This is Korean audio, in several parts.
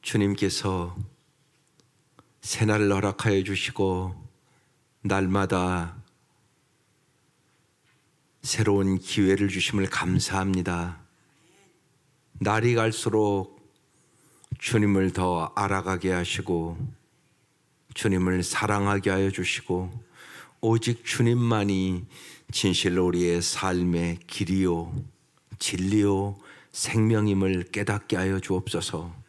주님께서 새날을 허락하여 주시고 날마다 새로운 기회를 주심을 감사합니다. 날이 갈수록 주님을 더 알아가게 하시고 주님을 사랑하게 하여 주시고 오직 주님만이 진실로 우리의 삶의 길이요 진리요 생명임을 깨닫게 하여 주옵소서.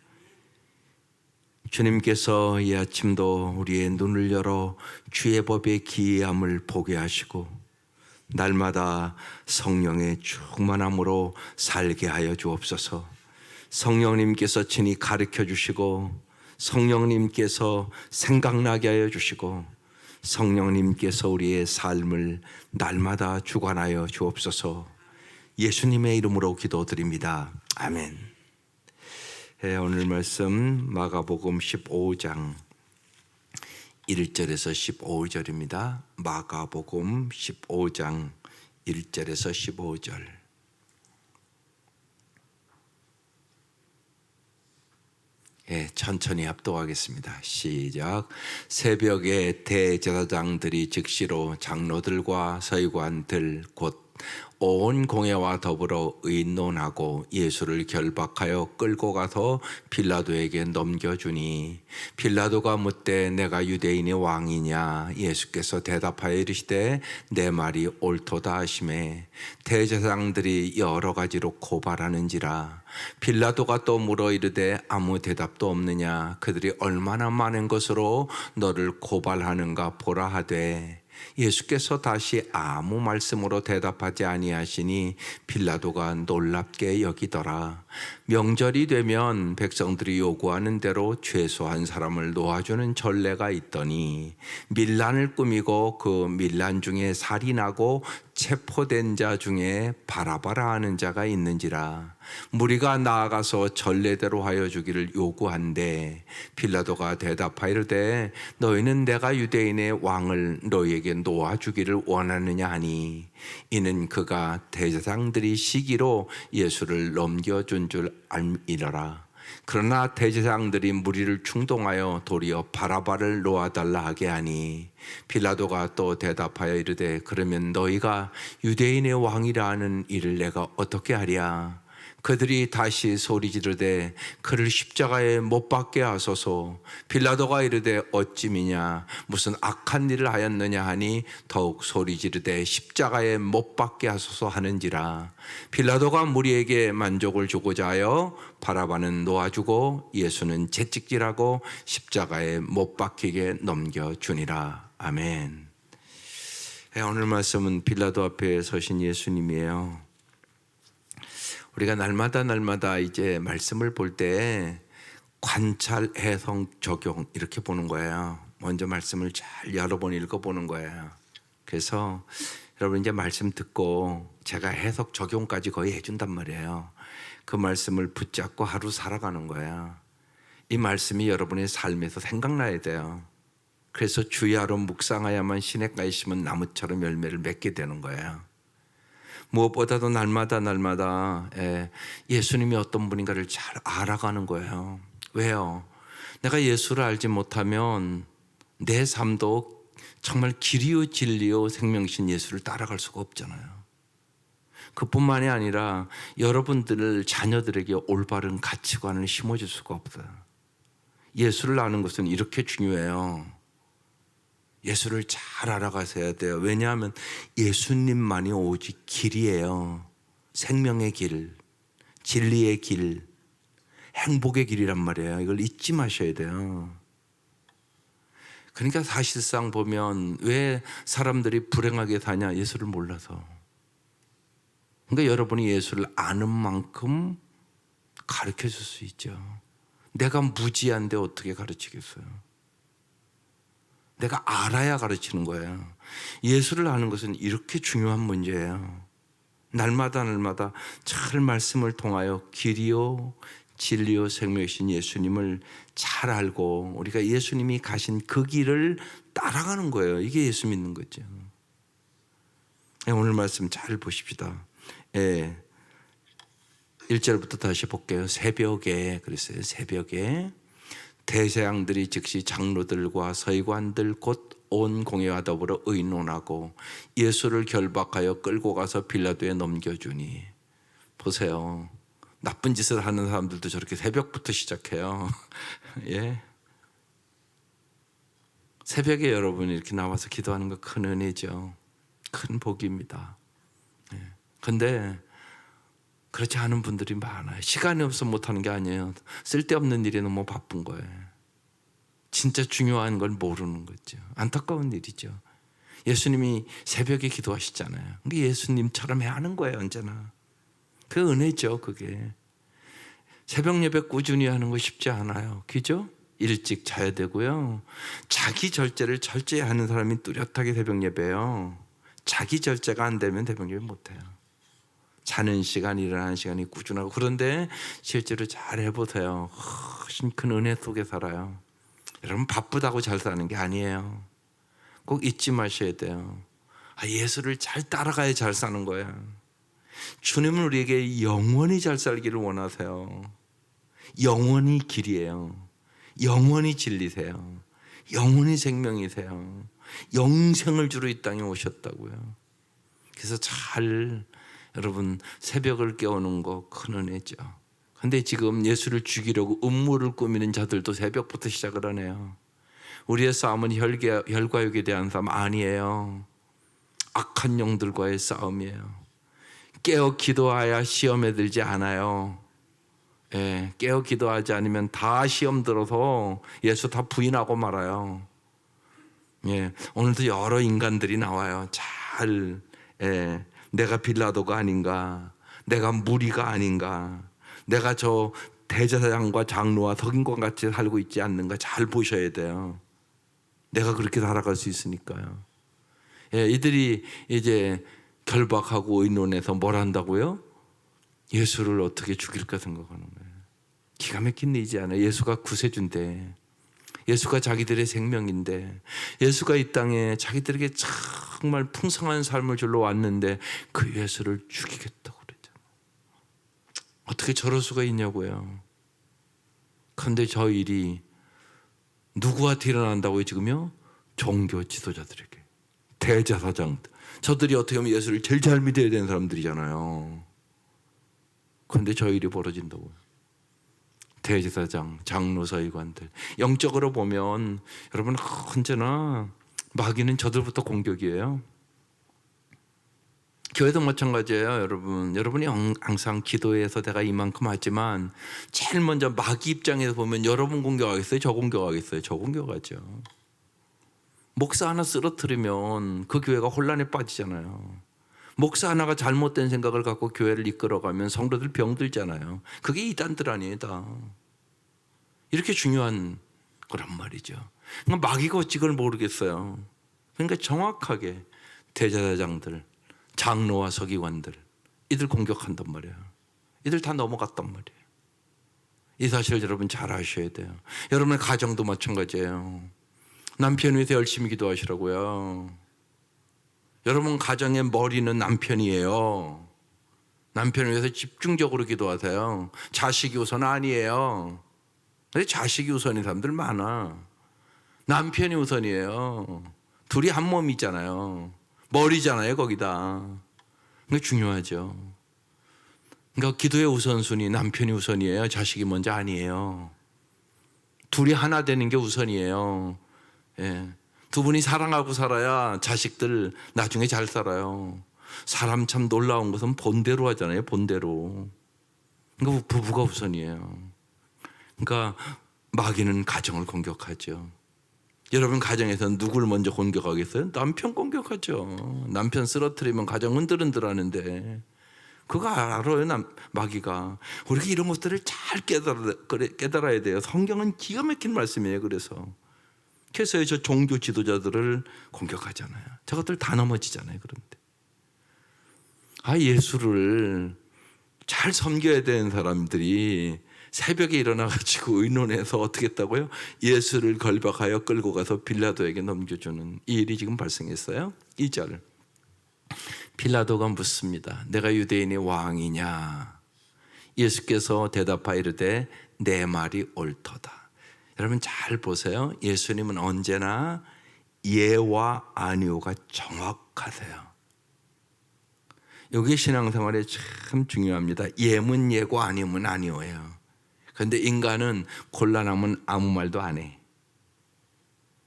주님께서 이 아침도 우리의 눈을 열어 주의 법의 기이함을 보게 하시고 날마다 성령의 충만함으로 살게 하여 주옵소서. 성령님께서 친히 가르쳐 주시고 성령님께서 생각나게 하여 주시고 성령님께서 우리의 삶을 날마다 주관하여 주옵소서. 예수님의 이름으로 기도드립니다. 아멘. 오늘 말씀 마가복음 15장 1절에서 15절입니다. 마가복음 15장 1절에서 15절. 천천히 합독하겠습니다. 시작. 새벽에 대제사장들이 즉시로 장로들과 서기관들 곧 온 공회와 더불어 의논하고 예수를 결박하여 끌고 가서 빌라도에게 넘겨주니 빌라도가 묻되 내가 유대인의 왕이냐? 예수께서 대답하여 이르시되 내 말이 옳도다 하시매 대제사장들이 여러 가지로 고발하는지라. 빌라도가 또 물어 이르되 아무 대답도 없느냐? 그들이 얼마나 많은 것으로 너를 고발하는가 보라 하되 예수께서 다시 아무 말씀으로 대답하지 아니하시니 빌라도가 놀랍게 여기더라. 명절이 되면 백성들이 요구하는 대로 최소한 사람을 놓아주는 전례가 있더니 밀란을 꾸미고 그 밀란 중에 살인하고 체포된 자 중에 바라바라 하는 자가 있는지라. 무리가 나아가서 전례대로 하여 주기를 요구한데 빌라도가 대답하이르되 너희는 내가 유대인의 왕을 너희에게 놓아주기를 원하느냐 하니 이는 그가 대제사장들이 시기로 예수를 넘겨준 줄 알미러라. 그러나 대제사장들이 무리를 충동하여 도리어 바라바를 놓아달라 하게 하니 빌라도가 또 대답하여 이르되 그러면 너희가 유대인의 왕이라 하는 일을 내가 어떻게 하랴? 그들이 다시 소리 지르되 그를 십자가에 못 박게 하소서. 빌라도가 이르되 어찌미냐 무슨 악한 일을 하였느냐 하니 더욱 소리 지르되 십자가에 못 박게 하소서 하는지라. 빌라도가 무리에게 만족을 주고자 하여 바라바는 놓아주고 예수는 채찍질하고 십자가에 못 박히게 넘겨주니라. 아멘. 오늘 말씀은 빌라도 앞에 서신 예수님이에요. 우리가 날마다 이제 말씀을 볼 때 관찰, 해석, 적용 이렇게 보는 거예요. 먼저 말씀을 잘 여러 번 읽어보는 거예요. 그래서 여러분 이제 말씀 듣고 제가 해석, 적용까지 거의 해준단 말이에요. 그 말씀을 붙잡고 하루 살아가는 거예요. 이 말씀이 여러분의 삶에서 생각나야 돼요. 그래서 주야로 묵상하야만 시냇가에 심은 나무처럼 열매를 맺게 되는 거예요. 무엇보다도 날마다 예수님이 어떤 분인가를 잘 알아가는 거예요. 왜요? 내가 예수를 알지 못하면 내 삶도 정말 길이요 진리요 생명이신 예수를 따라갈 수가 없잖아요. 그뿐만이 아니라 여러분들 자녀들에게 올바른 가치관을 심어줄 수가 없어요. 예수를 아는 것은 이렇게 중요해요. 예수를 잘 알아가셔야 돼요. 왜냐하면 예수님만이 오직 길이에요. 생명의 길, 진리의 길, 행복의 길이란 말이에요. 이걸 잊지 마셔야 돼요. 그러니까 사실상 보면 왜 사람들이 불행하게 사냐? 예수를 몰라서. 그러니까 여러분이 예수를 아는 만큼 가르쳐 줄 수 있죠. 내가 무지한데 어떻게 가르치겠어요? 내가 알아야 가르치는 거예요. 예수를 아는 것은 이렇게 중요한 문제예요. 날마다 잘 말씀을 통하여 길이요 진리요 생명이신 예수님을 잘 알고 우리가 예수님이 가신 그 길을 따라가는 거예요. 이게 예수 믿는 거죠. 오늘 말씀 잘 보십시다. 1절부터 다시 볼게요. 새벽에 그랬어요. 새벽에 대제사장들이 즉시 장로들과 서기관들 곧 온 공회와 더불어 의논하고 예수를 결박하여 끌고 가서 빌라도에 넘겨주니. 보세요. 나쁜 짓을 하는 사람들도 저렇게 새벽부터 시작해요. 예. 새벽에 여러분이 이렇게 나와서 기도하는 거 큰 은혜죠. 큰 복입니다. 그런데 그렇지 않은 분들이 많아요. 시간이 없어 못하는 게 아니에요. 쓸데없는 일에 너무 바쁜 거예요. 진짜 중요한 걸 모르는 거죠. 안타까운 일이죠. 예수님이 새벽에 기도하시잖아요. 그게 예수님처럼 해야 하는 거예요. 언제나. 그 은혜죠. 그게. 새벽 예배 꾸준히 하는 거 쉽지 않아요. 그죠? 일찍 자야 되고요. 자기 절제를 철저히 하는 사람이 뚜렷하게 새벽 예배요. 자기 절제가 안 되면 새벽 예배 못해요. 자는 시간, 일어나는 시간이 꾸준하고. 그런데 실제로 잘 해보세요. 훨씬 큰 은혜 속에 살아요. 여러분 바쁘다고 잘 사는 게 아니에요. 꼭 잊지 마셔야 돼요. 예수를 잘 따라가야 잘 사는 거예요. 주님은 우리에게 영원히 잘 살기를 원하세요. 영원히 길이에요. 영원히 진리세요. 영원히 생명이세요. 영생을 주러 이 땅에 오셨다고요. 그래서 잘 여러분 새벽을 깨우는 거 큰 은혜죠. 근데 지금 예수를 죽이려고 음모를 꾸미는 자들도 새벽부터 시작을 하네요. 우리의 싸움은 혈과 육에 대한 싸움 아니에요. 악한 영들과의 싸움이에요. 깨어 기도하야 시험에 들지 않아요. 예, 깨어 기도하지 않으면 다 시험 들어서 예수 다 부인하고 말아요. 예, 오늘도 여러 인간들이 나와요. 잘, 내가 빌라도가 아닌가, 내가 무리가 아닌가, 내가 저 대제사장과 장로와 서기관 같이 살고 있지 않는가 잘 보셔야 돼요. 내가 그렇게 살아갈 수 있으니까요. 예, 이들이 이제 결박하고 의논해서 뭘 한다고요? 예수를 어떻게 죽일까 생각하는 거예요. 기가 막힌 일이지 않아요. 예수가 구세주인데, 예수가 자기들의 생명인데, 예수가 이 땅에 자기들에게 정말 풍성한 삶을 주러 왔는데 그 예수를 죽이겠다고 그랬잖아요. 어떻게 저럴 수가 있냐고요. 그런데 저 일이 누구한테 일어난다고요 지금요? 종교 지도자들에게, 대제사장, 저들이 어떻게 보면 예수를 제일 잘 믿어야 되는 사람들이잖아요. 그런데 저 일이 벌어진다고요. 대제사장, 장로, 서기관들. 영적으로 보면 여러분 언제나 마귀는 저들부터 공격이에요. 교회도 마찬가지예요. 여러분이 항상 기도해서 내가 이만큼 하지만 제일 먼저 마귀 입장에서 보면 여러분 공격하겠어요? 저 공격하겠어요? 저 공격하죠. 목사 하나 쓰러뜨리면 그 교회가 혼란에 빠지잖아요. 목사 하나가 잘못된 생각을 갖고 교회를 이끌어가면 성도들 병들잖아요. 그게 이단들 아니에요, 다. 이렇게 중요한 거란 말이죠. 그러니까 마귀가 어찌 그걸 모르겠어요. 그러니까 정확하게 대제사장들, 장로와 서기관들, 이들 공격한단 말이에요. 이들 다 넘어갔단 말이에요. 이 사실 여러분 잘 아셔야 돼요. 여러분의 가정도 마찬가지예요. 남편 위해서 열심히 기도하시라고요. 여러분 가정의 머리는 남편이에요. 남편을 위해서 집중적으로 기도하세요. 자식이 우선 아니에요. 근데 자식이 우선인 사람들 많아. 남편이 우선이에요. 둘이 한 몸이잖아요. 머리잖아요, 거기다. 그게 중요하죠. 그러니까 기도의 우선순위, 남편이 우선이에요. 자식이 먼저 아니에요. 둘이 하나 되는 게 우선이에요. 예. 두 분이 사랑하고 살아야 자식들 나중에 잘 살아요. 사람 참 놀라운 것은 본대로 하잖아요. 본대로. 그러니까 부부가 우선이에요. 그러니까 마귀는 가정을 공격하죠. 여러분 가정에서 누굴 먼저 공격하겠어요? 남편 공격하죠. 남편 쓰러뜨리면 가정 흔들흔들하는데 그거 알아요. 마귀가. 우리가 이런 것들을 잘 깨달아야 돼요. 성경은 기가 막힌 말씀이에요. 그래서 저 종교 지도자들을 공격하잖아요. 저것들 다 넘어지잖아요. 그런데 예수를 잘 섬겨야 되는 사람들이 새벽에 일어나가지고 의논해서 어떻게 했다고요? 예수를 결박하여 끌고 가서 빌라도에게 넘겨주는 이 일이 지금 발생했어요. 2절 빌라도가 묻습니다. 내가 유대인의 왕이냐? 예수께서 대답하여 이르되 내 말이 옳도다. 여러분 잘 보세요. 예수님은 언제나 예와 아니오가 정확하세요. 이게 신앙생활에 참 중요합니다. 예면 예고 아니면 아니오예요. 그런데 인간은 곤란하면 아무 말도 안 해.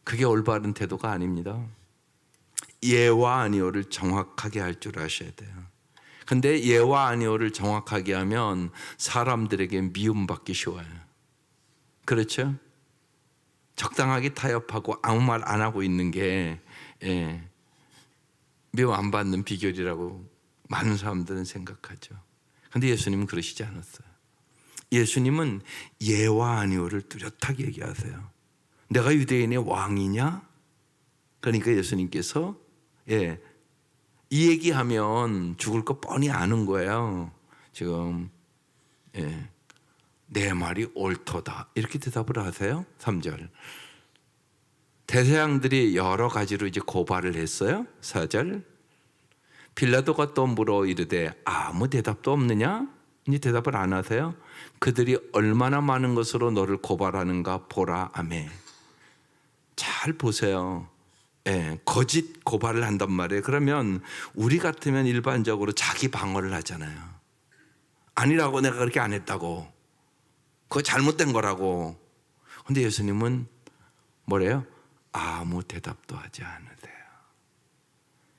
그게 올바른 태도가 아닙니다. 예와 아니오를 정확하게 할 줄 아셔야 돼요. 근데 예와 아니오를 정확하게 하면 사람들에게 미움받기 쉬워요. 그렇죠? 적당하게 타협하고 아무 말 안 하고 있는 게 미움 안 받는 비결이라고 많은 사람들은 생각하죠. 그런데 예수님은 그러시지 않았어요. 예수님은 예와 아니오를 뚜렷하게 얘기하세요. 내가 유대인의 왕이냐? 그러니까 예수님께서 이 얘기하면 죽을 거 뻔히 아는 거예요. 지금 내 말이 옳도다 이렇게 대답을 하세요. 3절. 대제사장들이 여러 가지로 이제 고발을 했어요. 4절. 빌라도가 또 물어 이르되 아무 대답도 없느냐? 이제 대답을 안 하세요. 그들이 얼마나 많은 것으로 너를 고발하는가 보라. 아멘. 잘 보세요. 거짓 고발을 한단 말이에요. 그러면 우리 같으면 일반적으로 자기 방어를 하잖아요. 아니라고, 내가 그렇게 안 했다고, 그거 잘못된 거라고. 근데 예수님은 뭐래요? 아무 대답도 하지 않으세요.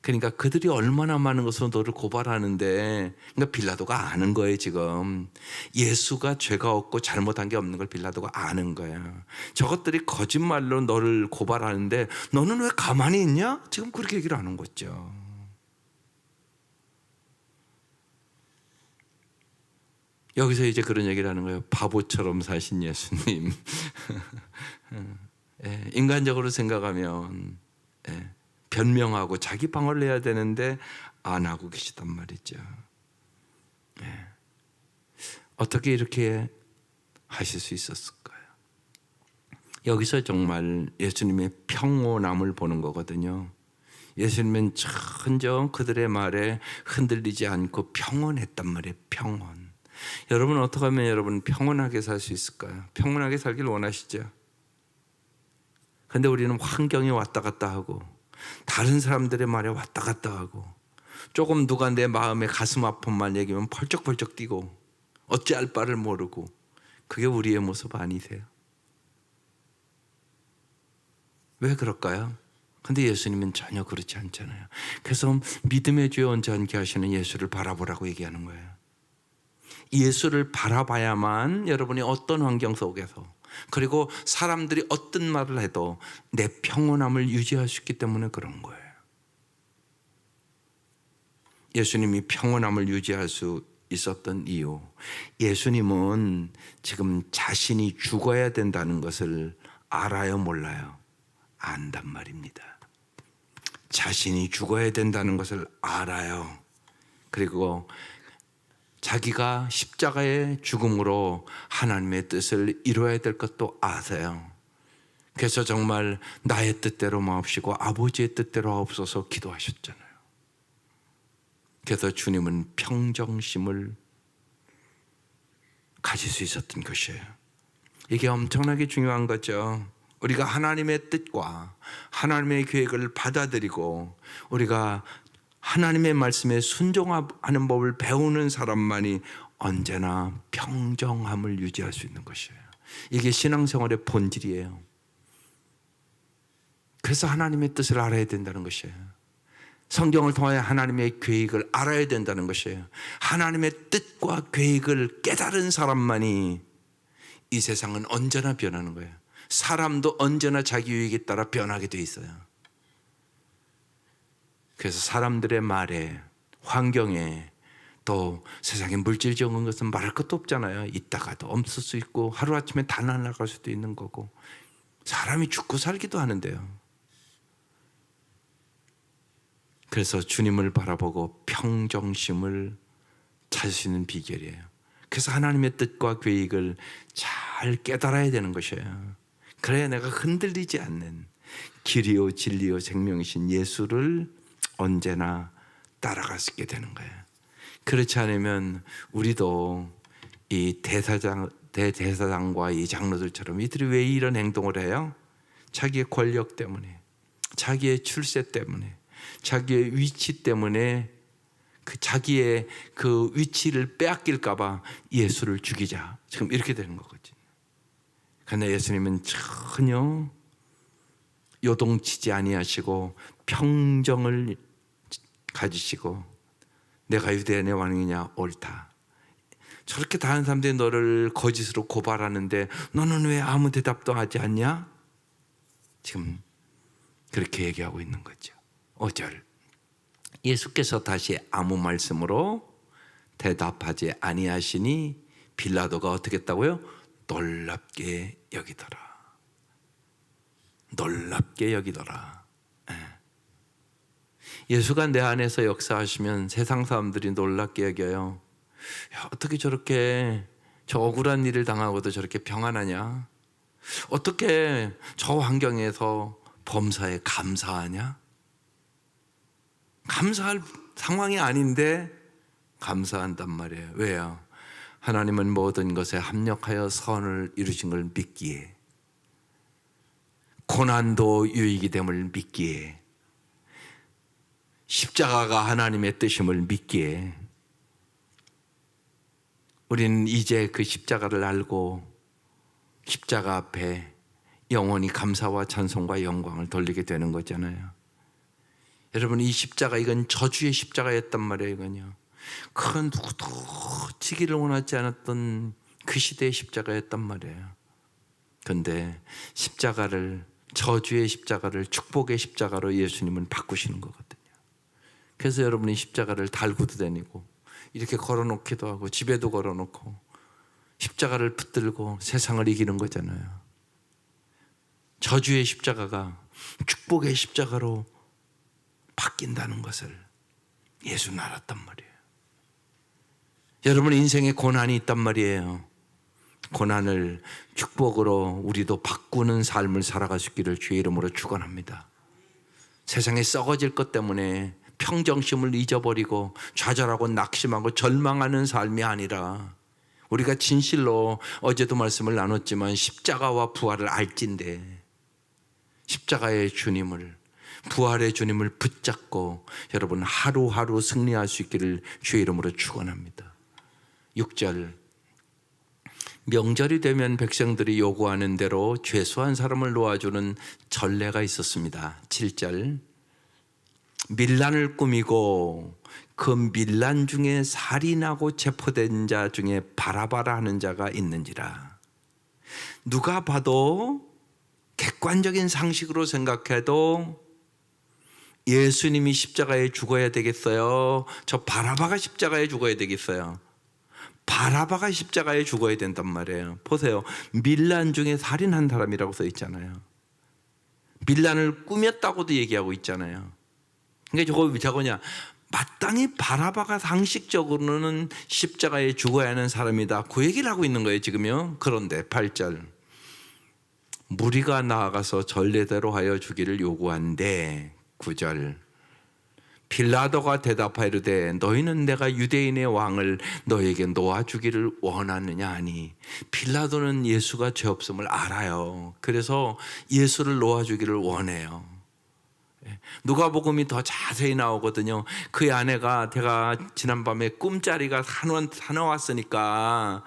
그러니까 그들이 얼마나 많은 것으로 너를 고발하는데, 그러니까 빌라도가 아는 거예요. 지금 예수가 죄가 없고 잘못한 게 없는 걸 빌라도가 아는 거예요. 저것들이 거짓말로 너를 고발하는데 너는 왜 가만히 있냐? 지금 그렇게 얘기를 하는 거죠. 여기서 이제 그런 얘기를 하는 거예요. 바보처럼 사신 예수님. 인간적으로 생각하면 변명하고 자기 방어를 해야 되는데 안 하고 계시단 말이죠. 어떻게 이렇게 하실 수 있었을까요? 여기서 정말 예수님의 평온함을 보는 거거든요. 예수님은 천정 그들의 말에 흔들리지 않고 평온했단 말이에요. 평온. 여러분 어떻게 하면 여러분 평온하게 살 수 있을까요? 평온하게 살길 원하시죠? 근데 우리는 환경이 왔다 갔다 하고 다른 사람들의 말에 왔다 갔다 하고 조금 누가 내 마음에 가슴 아픈 말 얘기하면 펄쩍펄쩍 뛰고 어찌할 바를 모르고, 그게 우리의 모습 아니세요? 왜 그럴까요? 근데 예수님은 전혀 그렇지 않잖아요. 그래서 믿음의 주에 온전케 하시는 예수를 바라보라고 얘기하는 거예요. 예수를 바라봐야만 여러분이 어떤 환경 속에서, 그리고 사람들이 어떤 말을 해도 내 평온함을 유지할 수 있기 때문에 그런 거예요. 예수님이 평온함을 유지할 수 있었던 이유, 예수님은 지금 자신이 죽어야 된다는 것을 알아요, 몰라요? 안단 말입니다. 자신이 죽어야 된다는 것을 알아요. 그리고 자기가 십자가의 죽음으로 하나님의 뜻을 이루어야 될 것도 아세요. 그래서 정말 나의 뜻대로 마옵시고 아버지의 뜻대로 하옵소서 기도하셨잖아요. 그래서 주님은 평정심을 가질 수 있었던 것이에요. 이게 엄청나게 중요한 거죠. 우리가 하나님의 뜻과 하나님의 계획을 받아들이고 우리가 하나님의 말씀에 순종하는 법을 배우는 사람만이 언제나 평정함을 유지할 수 있는 것이에요. 이게 신앙생활의 본질이에요. 그래서 하나님의 뜻을 알아야 된다는 것이에요. 성경을 통하여 하나님의 계획을 알아야 된다는 것이에요. 하나님의 뜻과 계획을 깨달은 사람만이 이 세상은 언제나 변하는 거예요. 사람도 언제나 자기 유익에 따라 변하게 돼 있어요. 그래서 사람들의 말에, 환경에, 또 세상에 물질적인 것은 말할 것도 없잖아요. 있다가도 없을 수 있고 하루아침에 다 날아갈 수도 있는 거고, 사람이 죽고 살기도 하는데요. 그래서 주님을 바라보고 평정심을 찾을 수 있는 비결이에요. 그래서 하나님의 뜻과 계획을 잘 깨달아야 되는 것이에요. 그래야 내가 흔들리지 않는 길이요 진리요 생명이신 예수를 언제나 따라갈 수 있게 되는 거예요. 그렇지 않으면 우리도 이 대제사장과 이 장로들처럼 이들이 왜 이런 행동을 해요? 자기의 권력 때문에, 자기의 출세 때문에, 자기의 위치 때문에 그 자기의 그 위치를 빼앗길까 봐 예수를 죽이자. 지금 이렇게 되는 거거든요. 그러나 예수님은 전혀 요동치지 아니하시고 평정을 가지시고 내가 유대인의 왕이냐 옳다. 저렇게 다른 사람들이 너를 거짓으로 고발하는데 너는 왜 아무 대답도 하지 않냐? 지금 그렇게 얘기하고 있는 거죠. 5절 예수께서 다시 아무 말씀으로 대답하지 아니하시니 빌라도가 어떻게 했다고요? 놀랍게 여기더라. 놀랍게 여기더라. 예수가 내 안에서 역사하시면 세상 사람들이 놀랍게 여겨요. 야, 어떻게 저렇게 저 억울한 일을 당하고도 저렇게 평안하냐? 어떻게 저 환경에서 범사에 감사하냐? 감사할 상황이 아닌데 감사한단 말이에요. 왜요? 하나님은 모든 것에 합력하여 선을 이루신 걸 믿기에, 고난도 유익이 됨을 믿기에, 십자가가 하나님의 뜻임을 믿기에, 우리는 이제 그 십자가를 알고 십자가 앞에 영원히 감사와 찬송과 영광을 돌리게 되는 거잖아요. 여러분, 이 십자가, 이건 저주의 십자가였단 말이에요. 이건요, 그 누구도 지기를 원하지 않았던 그 시대의 십자가였단 말이에요. 그런데 십자가를, 저주의 십자가를 축복의 십자가로 예수님은 바꾸시는 거거든요. 그래서 여러분이 십자가를 달고도 다니고 이렇게 걸어놓기도 하고 집에도 걸어놓고 십자가를 붙들고 세상을 이기는 거잖아요. 저주의 십자가가 축복의 십자가로 바뀐다는 것을 예수는 알았단 말이에요. 여러분, 인생에 고난이 있단 말이에요. 고난을 축복으로 우리도 바꾸는 삶을 살아갈 수 있기를 주의 이름으로 축원합니다. 세상에 썩어질 것 때문에 평정심을 잊어버리고 좌절하고 낙심하고 절망하는 삶이 아니라, 우리가 진실로 어제도 말씀을 나눴지만 십자가와 부활을 알진대 십자가의 주님을, 부활의 주님을 붙잡고 여러분 하루하루 승리할 수 있기를 주의 이름으로 축원합니다. 6절 명절이 되면 백성들이 요구하는 대로 죄수한 사람을 놓아주는 전례가 있었습니다. 7절 밀란을 꾸미고 그 밀란 중에 살인하고 체포된 자 중에 바라바라 하는 자가 있는지라. 누가 봐도 객관적인 상식으로 생각해도 예수님이 십자가에 죽어야 되겠어요? 저 바라바가 십자가에 죽어야 되겠어요? 바라바가 십자가에 죽어야 된단 말이에요. 보세요. 밀란 중에 살인한 사람이라고 써 있잖아요. 밀란을 꾸몄다고도 얘기하고 있잖아요. 그러니까 저거 왜 저거냐? 마땅히 바라바가 상식적으로는 십자가에 죽어야 하는 사람이다, 그 얘기를 하고 있는 거예요 지금요. 그런데 8절 무리가 나아가서 전례대로 하여 주기를 요구한데 9절 빌라도가 대답하이르되 너희는 내가 유대인의 왕을 너에게 놓아주기를 원하느냐 하니, 빌라도는 예수가 죄 없음을 알아요. 그래서 예수를 놓아주기를 원해요. 누가복음이 더 자세히 나오거든요. 그의 아내가, 제가 지난밤에 꿈자리가 사나웠으니까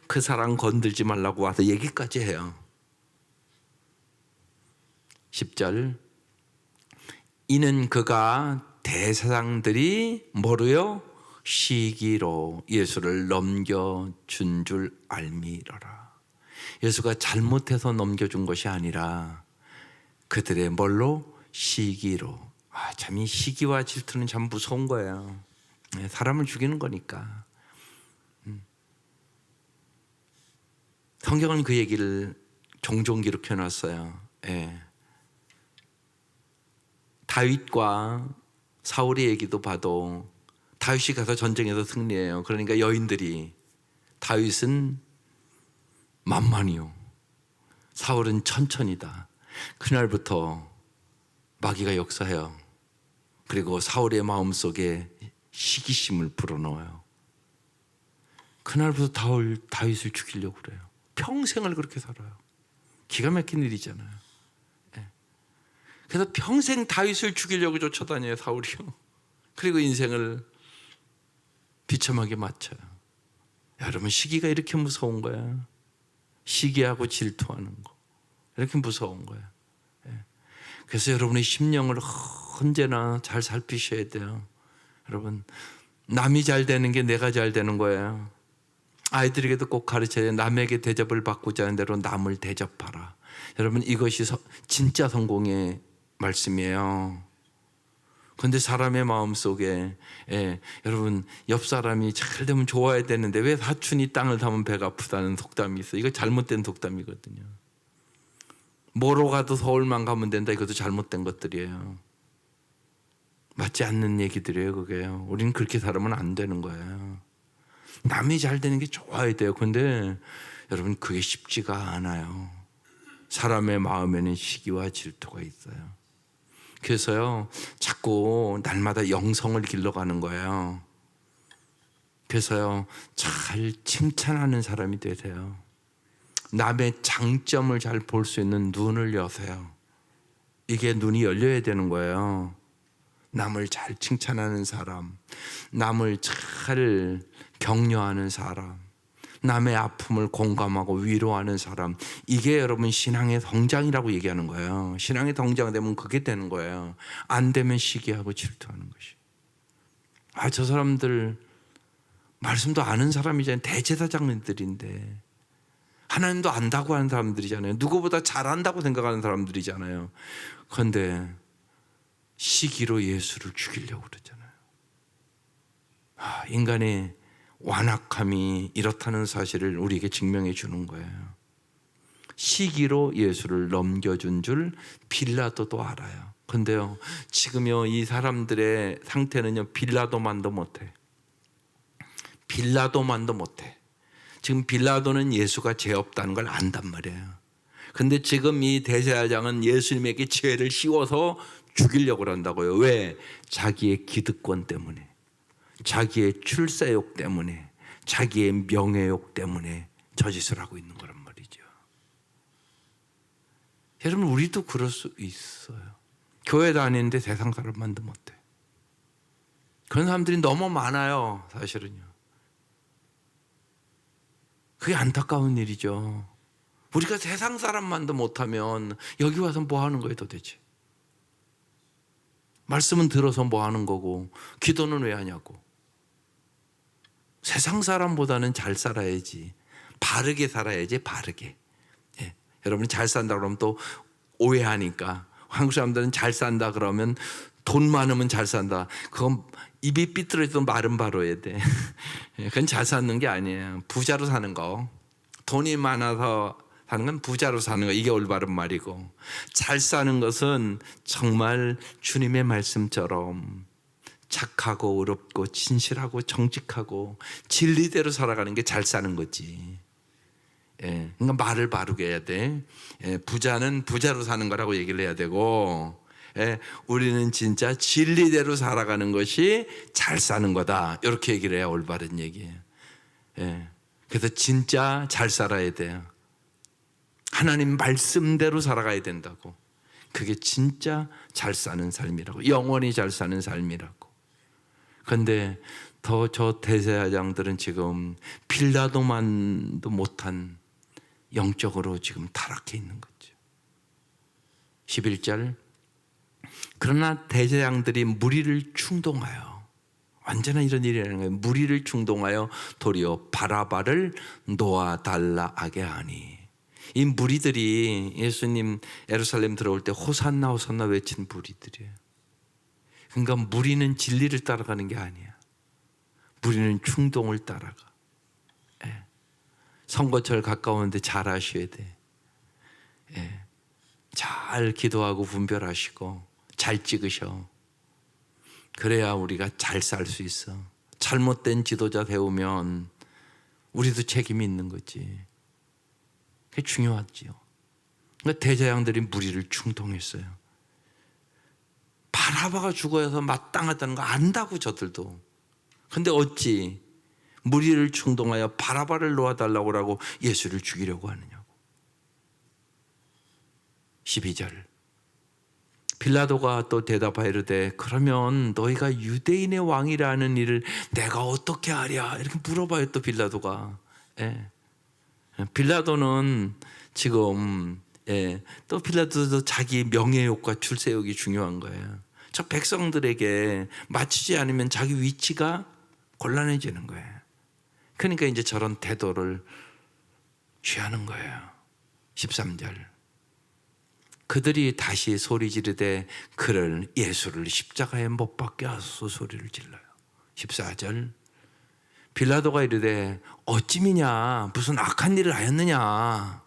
그 사람 건들지 말라고 와서 얘기까지 해요. 10절 이는 그가 대사장들이 뭐로요? 시기로 예수를 넘겨준 줄 알미러라. 예수가 잘못해서 넘겨준 것이 아니라 그들의 뭘로? 시기로. 참 이 시기와 질투는 참 무서운 거예요. 사람을 죽이는 거니까. 성경은 그 얘기를 종종 기록해 놨어요. 다윗과 사울의 얘기도 봐도 다윗이 가서 전쟁에서 승리해요. 그러니까 여인들이, 다윗은 만만이요, 사울은 천천히다. 그날부터 마귀가 역사해요. 그리고 사울의 마음속에 시기심을 불어넣어요. 그날부터 다윗을 죽이려고 그래요. 평생을 그렇게 살아요. 기가 막힌 일이잖아요. 예. 그래서 평생 다윗을 죽이려고 쫓아다녀요, 사울이요. 그리고 인생을 비참하게 마쳐요. 여러분, 시기가 이렇게 무서운 거야. 시기하고 질투하는 거 이렇게 무서운 거야. 예. 그래서 여러분의 심령을 언제나 잘 살피셔야 돼요. 여러분, 남이 잘 되는 게 내가 잘 되는 거예요. 아이들에게도 꼭 가르쳐야 남에게 대접을 받고자 하는 대로 남을 대접하라. 여러분, 이것이 진짜 성공의 말씀이에요. 그런데 사람의 마음속에 여러분, 옆 사람이 잘 되면 좋아야 되는데 왜 사촌이 땅을 담은 배가 아프다는 속담이 있어요. 이거 잘못된 속담이거든요. 뭐로 가도 서울만 가면 된다, 이것도 잘못된 것들이에요. 맞지 않는 얘기들이에요. 그게요. 우리는 그렇게 살면 안 되는 거예요. 남이 잘 되는 게 좋아야 돼요. 그런데 여러분, 그게 쉽지가 않아요. 사람의 마음에는 시기와 질투가 있어요. 그래서요, 자꾸 날마다 영성을 길러가는 거예요. 그래서요, 잘 칭찬하는 사람이 되세요. 남의 장점을 잘 볼 수 있는 눈을 여세요. 이게 눈이 열려야 되는 거예요. 남을 잘 칭찬하는 사람, 남을 잘 격려하는 사람, 남의 아픔을 공감하고 위로하는 사람, 이게 여러분 신앙의 성장이라고 얘기하는 거예요. 신앙의 성장되면 그게 되는 거예요. 안 되면 시기하고 질투하는 것이. 저 사람들 말씀도 아는 사람이잖아요. 대제사장님들인데 하나님도 안다고 하는 사람들이잖아요. 누구보다 잘한다고 생각하는 사람들이잖아요. 그런데 시기로 예수를 죽이려고 그러잖아요. 인간의 완악함이 이렇다는 사실을 우리에게 증명해 주는 거예요. 시기로 예수를 넘겨준 줄 빌라도도 알아요. 그런데요, 지금요, 이 사람들의 상태는요, 빌라도만도 못해. 빌라도만도 못해. 지금 빌라도는 예수가 죄 없다는 걸 안단 말이에요. 근데 지금 이 대제사장은 예수님에게 죄를 씌워서 죽이려고 한다고요. 왜? 자기의 기득권 때문에, 자기의 출세욕 때문에, 자기의 명예욕 때문에 저 짓을 하고 있는 거란 말이죠. 여러분, 우리도 그럴 수 있어요. 교회 다니는데 세상 사람만도 못해. 그런 사람들이 너무 많아요, 사실은요. 그게 안타까운 일이죠. 우리가 세상 사람만도 못하면 여기 와서 뭐 하는 거예요, 도대체? 말씀은 들어서 뭐 하는 거고, 기도는 왜 하냐고. 세상 사람보다는 잘 살아야지. 바르게 살아야지, 바르게. 예. 여러분이 잘 산다 그러면 또 오해하니까. 한국 사람들은 잘 산다 그러면 돈 많으면 잘 산다. 그건 입이 삐뚤어져도 말은 바로 해야 돼. 그건 잘 사는 게 아니에요. 부자로 사는 거. 돈이 많아서 사는 건 부자로 사는 거. 이게 올바른 말이고, 잘 사는 것은 정말 주님의 말씀처럼 착하고 의롭고 진실하고 정직하고 진리대로 살아가는 게 잘 사는 거지. 그러니까 말을 바르게 해야 돼. 부자는 부자로 사는 거라고 얘기를 해야 되고, 우리는 진짜 진리대로 살아가는 것이 잘 사는 거다, 이렇게 얘기를 해야 올바른 얘기예요. 그래서 진짜 잘 살아야 돼요. 하나님 말씀대로 살아가야 된다고. 그게 진짜 잘 사는 삶이라고, 영원히 잘 사는 삶이라고. 그런데 저 대제사장들은 지금 빌라도만도 못한 영적으로 지금 타락해 있는 거죠. 11절, 그러나 대제사장들이 무리를 충동하여, 완전한 이런 일이라는 거예요. 무리를 충동하여 도리어 바라바를 놓아달라 하게 하니. 이 무리들이 예수님 예루살렘 들어올 때 호산나 호산나 외친 무리들이에요. 그러니까 무리는 진리를 따라가는 게 아니야. 무리는 충동을 따라가. 선거철 가까우는데 잘 하셔야 돼. 잘 기도하고 분별하시고 잘 찍으셔. 그래야 우리가 잘 살 수 있어. 잘못된 지도자 세우면 우리도 책임이 있는 거지. 그게 중요하지요. 그러니까 대제사장들이 무리를 충동했어요. 바라바가 죽어서 마땅하다는 거 안다고 저들도. 근데 어찌 무리를 충동하여 바라바를 놓아달라고 하고 예수를 죽이려고 하느냐고. 12절 빌라도가 또 대답하여 이르되 그러면 너희가 유대인의 왕이라는 일을 내가 어떻게 하랴 이렇게 물어봐요. 또 빌라도가. 예. 빌라도는 지금 또 빌라도도 자기 명예욕과 출세욕이 중요한 거예요. 저 백성들에게 맞추지 않으면 자기 위치가 곤란해지는 거예요. 그러니까 이제 저런 태도를 취하는 거예요. 13절 그들이 다시 소리 지르되 그를 예수를 십자가에 못 박게 하소서 소리를 질러요. 14절 빌라도가 이르되 어찌미냐 무슨 악한 일을 하였느냐.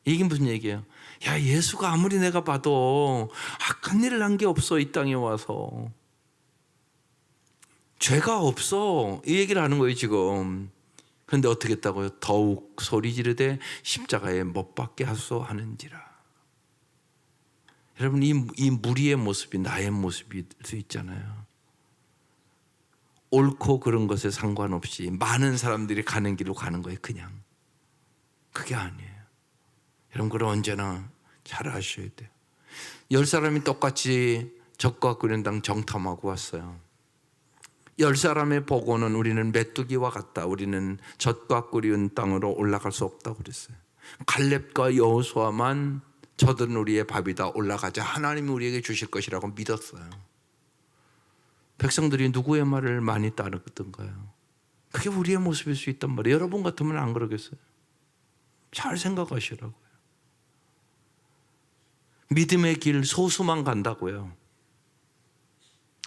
이게 무슨 얘기예요? 야 예수가 아무리 내가 봐도 악한 일을 한 게 없어. 이 땅에 와서 죄가 없어 이 얘기를 하는 거예요 지금. 그런데 어떻게 했다고요? 더욱 소리 지르되 십자가에 못 박게 하소서 하는지라. 여러분 이 무리의 모습이 나의 모습일 수 있잖아요. 옳고 그런 것에 상관없이 많은 사람들이 가는 길로 가는 거예요. 그냥 그게 아니에요. 여러분 그걸 언제나 잘 아셔야 돼요. 10사람이 똑같이 적과 구련당 정탐하고 왔어요. 10사람의 보고는 우리는 메뚜기와 같다. 우리는 젖과 꿀이은 땅으로 올라갈 수 없다고 그랬어요. 갈렙과 여호수아만 저들은 우리의 밥이다. 올라가자. 하나님이 우리에게 주실 것이라고 믿었어요. 백성들이 누구의 말을 많이 따르던가요? 그게 우리의 모습일 수 있단 말이에요. 여러분 같으면 안 그러겠어요? 잘 생각하시라고요. 믿음의 길 소수만 간다고요.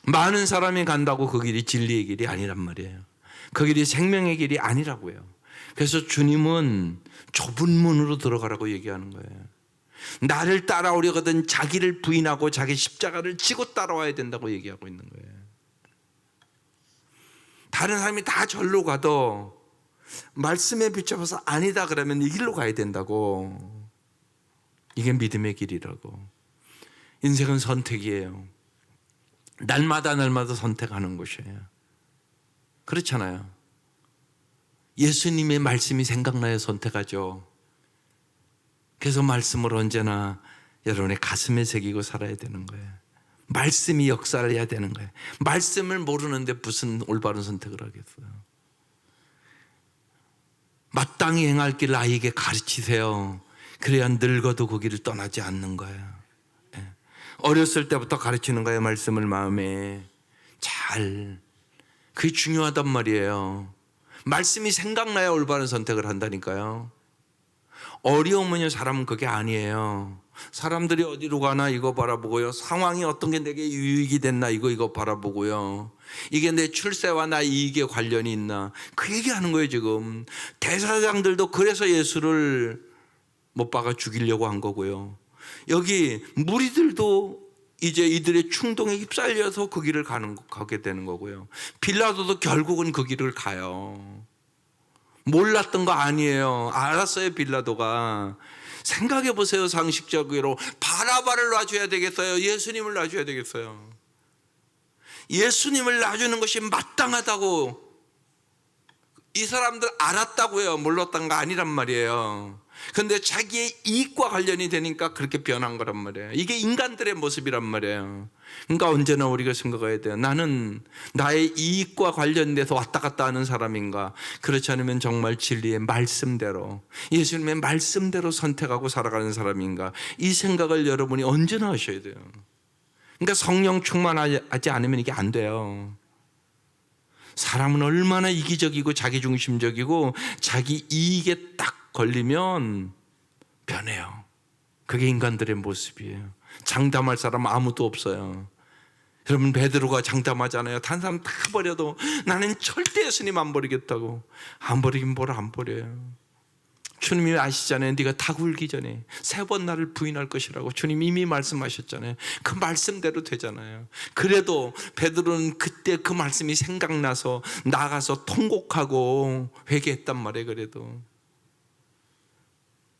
많은 사람이 간다고 그 길이 진리의 길이 아니란 말이에요. 그 길이 생명의 길이 아니라고요. 그래서 주님은 좁은 문으로 들어가라고 얘기하는 거예요. 나를 따라오려거든 자기를 부인하고 자기 십자가를 지고 따라와야 된다고 얘기하고 있는 거예요. 다른 사람이 다 절로 가도 말씀에 비춰봐서 아니다 그러면 이 길로 가야 된다고. 이게 믿음의 길이라고. 인생은 선택이에요. 날마다 선택하는 것이에요. 그렇잖아요. 예수님의 말씀이 생각나야 선택하죠. 그래서 말씀을 언제나 여러분의 가슴에 새기고 살아야 되는 거예요. 말씀이 역사를 해야 되는 거예요. 말씀을 모르는데 무슨 올바른 선택을 하겠어요. 마땅히 행할 길을 아이에게 가르치세요. 그래야 늙어도 그 길을 떠나지 않는 거예요. 어렸을 때부터 가르치는 거예요. 말씀을 마음에 잘. 그게 중요하단 말이에요. 말씀이 생각나야 올바른 선택을 한다니까요. 어려우면요 사람은 그게 아니에요. 사람들이 어디로 가나 이거 바라보고요. 상황이 어떤 게 내게 유익이 됐나 이거 바라보고요. 이게 내 출세와 나 이익에 관련이 있나 그 얘기하는 거예요 지금. 대사장들도 그래서 예수를 못 박아 죽이려고 한 거고요. 여기 무리들도 이제 이들의 충동에 휩쓸려서 그 길을 가게 되는 거고요. 빌라도도 결국은 그 길을 가요. 몰랐던 거 아니에요. 알았어요. 빌라도가. 생각해 보세요. 상식적으로 바라바를 놔줘야 되겠어요? 예수님을 놔줘야 되겠어요? 예수님을 놔주는 것이 마땅하다고 이 사람들 알았다고요. 몰랐던 거 아니란 말이에요. 그런데 자기의 이익과 관련이 되니까 그렇게 변한 거란 말이에요. 이게 인간들의 모습이란 말이에요. 그러니까 언제나 우리가 생각해야 돼요. 나는 나의 이익과 관련돼서 왔다 갔다 하는 사람인가? 그렇지 않으면 정말 진리의 말씀대로 예수님의 말씀대로 선택하고 살아가는 사람인가? 이 생각을 여러분이 언제나 하셔야 돼요. 그러니까 성령 충만하지 않으면 이게 안 돼요. 사람은 얼마나 이기적이고 자기중심적이고 자기 이익에 딱 걸리면 변해요. 그게 인간들의 모습이에요. 장담할 사람 아무도 없어요. 여러분 베드로가 장담하잖아요. 다른 사람 다 버려도 나는 절대 예수님 안 버리겠다고. 안 버리긴 뭘 안 버려요. 주님이 아시잖아요. 네가 다 굴기 전에 3번 나를 부인할 것이라고 주님 이미 말씀하셨잖아요. 그 말씀대로 되잖아요. 그래도 베드로는 그때 그 말씀이 생각나서 나가서 통곡하고 회개했단 말이에요.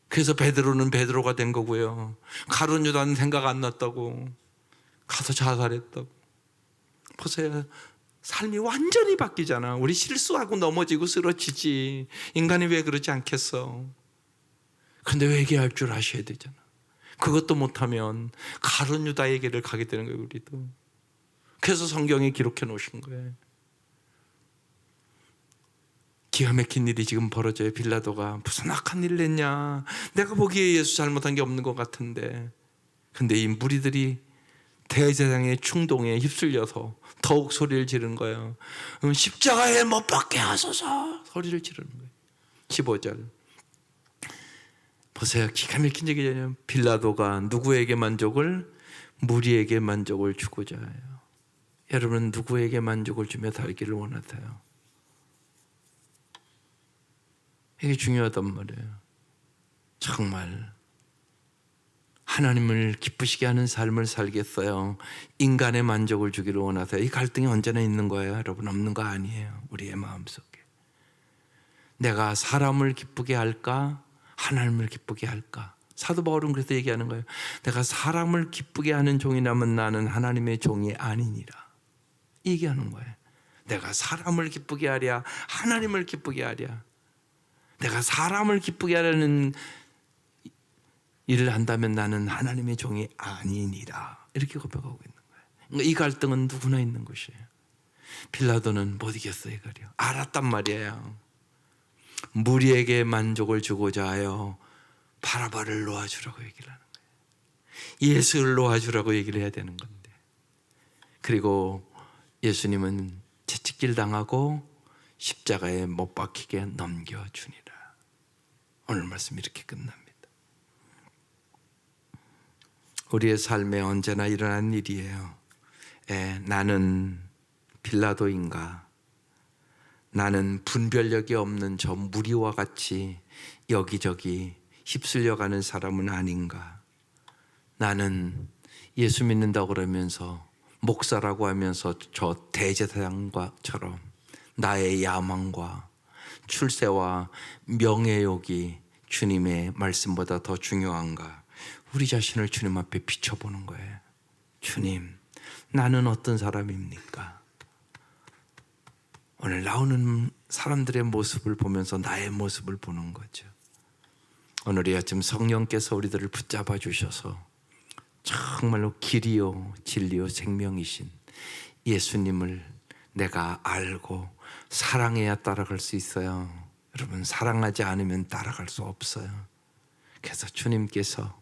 그래서 베드로는 베드로가 된 거고요. 가룟 유다는 생각 안 났다고 가서 자살했다고. 보세요. 삶이 완전히 바뀌잖아. 우리 실수하고 넘어지고 쓰러지지. 인간이 왜 그러지 않겠어? 근데 회개할 줄 아셔야 되잖아. 그것도 못하면 가룟 유다에게를 가게 되는 거예요, 우리도. 그래서 성경에 기록해 놓으신 거예요. 기가 막힌 일이 지금 벌어져요. 빌라도가 무슨 악한 일을 했냐, 내가 보기에 예수 잘못한 게 없는 것 같은데. 근데 이 무리들이 대제사장의 충동에 휩쓸려서 더욱 소리를 지르는 거예요. 십자가에 못 박게 하소서 소리를 지르는 거예요. 15절 보세요. 기가 막힌 얘기잖아요. 빌라도가 누구에게 만족을? 무리에게 만족을 주고자 해요. 여러분은 누구에게 만족을 주며 살기를 원하세요? 이게 중요하단 말이에요. 정말 하나님을 기쁘시게 하는 삶을 살겠어요? 인간의 만족을 주기를 원하세요? 이 갈등이 언제나 있는 거예요, 여러분. 없는 거 아니에요. 우리의 마음속에. 내가 사람을 기쁘게 할까? 하나님을 기쁘게 할까? 사도 바울은 그래서 얘기하는 거예요. 내가 사람을 기쁘게 하는 종이라면 나는 하나님의 종이 아니니라. 얘기하는 거예요. 내가 사람을 기쁘게 하랴, 하나님을 기쁘게 하랴. 내가 사람을 기쁘게 하려는 일을 한다면 나는 하나님의 종이 아니니라. 이렇게 고백하고 있는 거예요. 그러니까 이 갈등은 누구나 있는 것이에요. 빌라도는 못 이겼어요. 이거요. 알았단 말이에요. 무리에게 만족을 주고자 하여 바라바를 놓아주라고 얘기를 하는 거예요. 예수를 놓아주라고 얘기를 해야 되는 건데. 그리고 예수님은 채찍질 당하고 십자가에 못 박히게 넘겨주니라. 오늘 말씀 이렇게 끝납니다. 우리의 삶에 언제나 일어난 일이에요. 나는 빌라도인가? 나는 분별력이 없는 저 무리와 같이 여기저기 휩쓸려가는 사람은 아닌가? 나는 예수 믿는다고 그러면서 목사라고 하면서 저 대제사장과처럼 나의 야망과 출세와 명예욕이 주님의 말씀보다 더 중요한가? 우리 자신을 주님 앞에 비춰보는 거예요. 주님, 나는 어떤 사람입니까? 오늘 나오는 사람들의 모습을 보면서 나의 모습을 보는 거죠. 오늘 이 아침 성령께서 우리들을 붙잡아 주셔서 정말로 길이요 진리요 생명이신 예수님을 내가 알고 사랑해야 따라갈 수 있어요. 여러분, 사랑하지 않으면 따라갈 수 없어요. 그래서 주님께서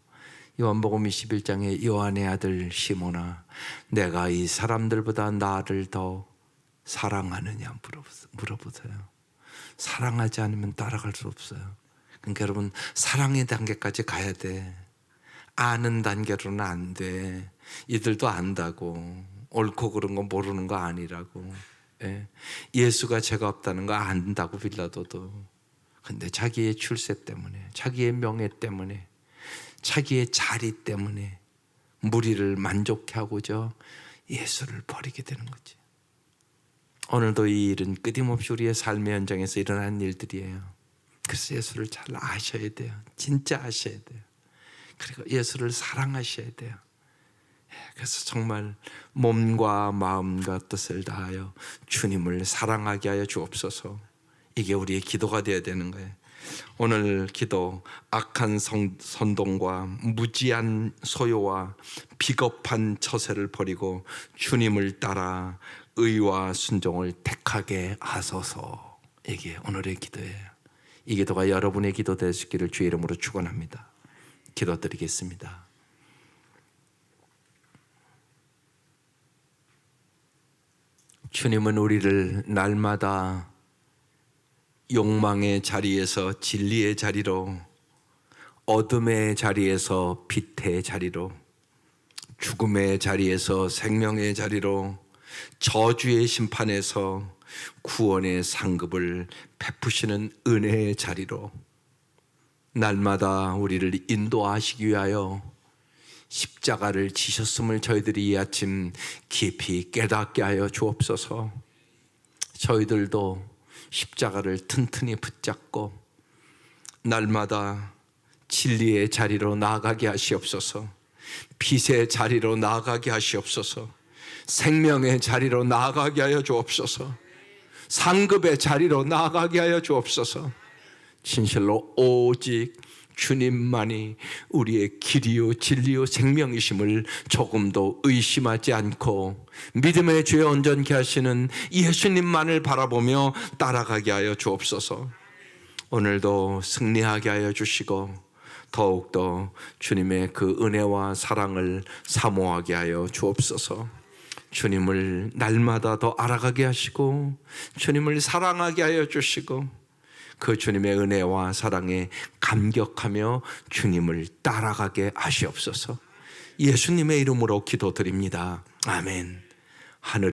요한복음 21장에 요한의 아들 시몬아, 내가 이 사람들보다 나를 더 사랑하느냐 물어보세요. 사랑하지 않으면 따라갈 수 없어요. 그러니까 여러분, 사랑의 단계까지 가야 돼. 아는 단계로는 안 돼. 이들도 안다고. 옳고 그른 거 모르는 거 아니라고. 예수가 죄가 없다는 거 안다고 빌라도도. 근데 자기의 출세 때문에, 자기의 명예 때문에, 자기의 자리 때문에 무리를 만족해 하고자 예수를 버리게 되는 거지. 오늘도 이 일은 끊임없이 우리의 삶의 현장에서 일어나는 일들이에요. 그래서 예수를 잘 아셔야 돼요. 진짜 아셔야 돼요. 그리고 예수를 사랑하셔야 돼요. 그래서 정말 몸과 마음과 뜻을 다하여 주님을 사랑하게 하여 주옵소서. 이게 우리의 기도가 되어야 되는 거예요. 오늘 기도, 악한 선동과 무지한 소요와 비겁한 처세를 버리고 주님을 따라 의와 순종을 택하게 하소서. 이게 오늘의 기도예요. 이 기도가 여러분의 기도 될 수 있기를 주의 이름으로 축원합니다. 기도드리겠습니다. 주님은 우리를 날마다 욕망의 자리에서 진리의 자리로, 어둠의 자리에서 빛의 자리로, 죽음의 자리에서 생명의 자리로, 저주의 심판에서 구원의 상급을 베푸시는 은혜의 자리로 날마다 우리를 인도하시기 위하여 십자가를 지셨음을 저희들이 이 아침 깊이 깨닫게 하여 주옵소서. 저희들도 십자가를 튼튼히 붙잡고 날마다 진리의 자리로 나아가게 하시옵소서. 빛의 자리로 나아가게 하시옵소서. 생명의 자리로 나아가게 하여 주옵소서. 상급의 자리로 나아가게 하여 주옵소서. 진실로 오직 주님만이 우리의 길이요 진리요 생명이심을 조금도 의심하지 않고 믿음의 주에 온전케 하시는 예수님만을 바라보며 따라가게 하여 주옵소서. 오늘도 승리하게 하여 주시고 더욱더 주님의 그 은혜와 사랑을 사모하게 하여 주옵소서. 주님을 날마다 더 알아가게 하시고 주님을 사랑하게 하여 주시고 그 주님의 은혜와 사랑에 감격하며 주님을 따라가게 하시옵소서. 예수님의 이름으로 기도드립니다. 아멘. 하늘